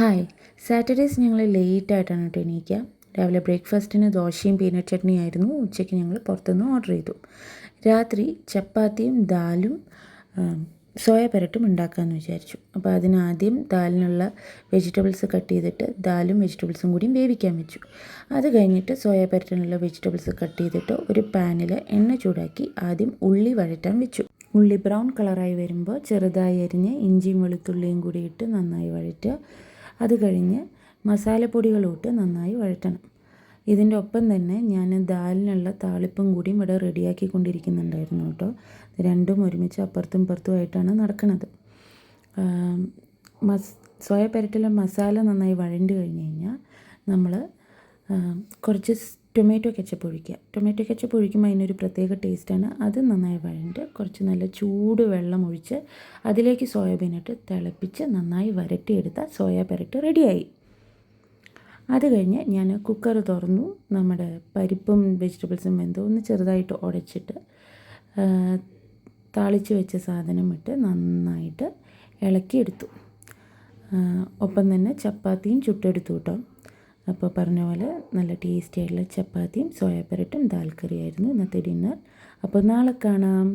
Hi. Saturdays ഞങ്ങൾ ലേറ്റായിട്ടാണ് കേട്ടോ എണീക്കുക. രാവിലെ ബ്രേക്ക്ഫാസ്റ്റിന് ദോശയും പീനട്ട് ചട്നിയും ആയിരുന്നു. ഉച്ചയ്ക്ക് ഞങ്ങൾ പുറത്തുനിന്ന് ഓർഡർ ചെയ്തു. രാത്രി ചപ്പാത്തിയും ദാലും സോയ പെരട്ടും ഉണ്ടാക്കാമെന്ന് വിചാരിച്ചു. അപ്പോൾ അതിനാദ്യം ദാലിനുള്ള വെജിറ്റബിൾസ് കട്ട് ചെയ്തിട്ട് ദാലും വെജിറ്റബിൾസും കൂടിയും വേവിക്കാൻ വെച്ചു. അത് കഴിഞ്ഞിട്ട് സോയ പെരട്ടിനുള്ള വെജിറ്റബിൾസ് കട്ട് ചെയ്തിട്ട് ഒരു പാനിൽ എണ്ണ ചൂടാക്കി ആദ്യം ഉള്ളി വഴറ്റാൻ വെച്ചു. ഉള്ളി ബ്രൗൺ കളറായി വരുമ്പോൾ ചെറുതായി അരിഞ്ഞ് ഇഞ്ചിയും വെളുത്തുള്ളിയും കൂടി ഇട്ട് നന്നായി വഴറ്റുക. അത് കഴിഞ്ഞ് മസാലപ്പൊടികളോട്ട് നന്നായി വഴറ്റണം. ഇതിൻ്റെ ഒപ്പം തന്നെ ഞാൻ ദാലിനുള്ള താളിപ്പും കൂടിയും ഇവിടെ റെഡിയാക്കിക്കൊണ്ടിരിക്കുന്നുണ്ടായിരുന്നു കേട്ടോ. രണ്ടും ഒരുമിച്ച് അപ്പുറത്തും ഇപ്പുറത്തുമായിട്ടാണ് നടക്കുന്നത്. സോയ പെരട്ടിലെ മസാല നന്നായി വഴണ്ട് കഴിഞ്ഞ് കഴിഞ്ഞാൽ നമ്മൾ കുറച്ച് ടൊമാറ്റോ കെച്ചപ്പ് ഒഴിക്കുക. ടൊമാറ്റോ കെച്ചപ്പ് ഒഴിക്കുമ്പോൾ അതിനൊരു പ്രത്യേക ടേസ്റ്റാണ്. അത് നന്നായി വഴണ്ട് കുറച്ച് നല്ല ചൂട് വെള്ളം ഒഴിച്ച് അതിലേക്ക് സോയാബീൻ ഇട്ട് തിളപ്പിച്ച് നന്നായി വരട്ടിയെടുത്ത സോയ പെരട്ട് റെഡിയായി. അത് കഴിഞ്ഞ് ഞാൻ കുക്കർ തുറന്നു. നമ്മുടെ പരിപ്പും വെജിറ്റബിൾസും ഒന്ന് ചെറുതായിട്ട് ഉടച്ചിട്ട് താളിച്ച് വെച്ച സാധനം ഇട്ട് നന്നായിട്ട് ഇളക്കിയെടുത്തു. ഒപ്പം തന്നെ ചപ്പാത്തിയും ചുട്ടെടുത്തു കേട്ടോ. അപ്പോൾ പറഞ്ഞ പോലെ നല്ല ടേസ്റ്റി ആയിട്ടുള്ള ചപ്പാത്തിയും സോയ പെരട്ടും ദാൽ കറിയായിരുന്നു ഇന്നത്തെ ഡിന്നർ. അപ്പോൾ നാളെ കാണാം.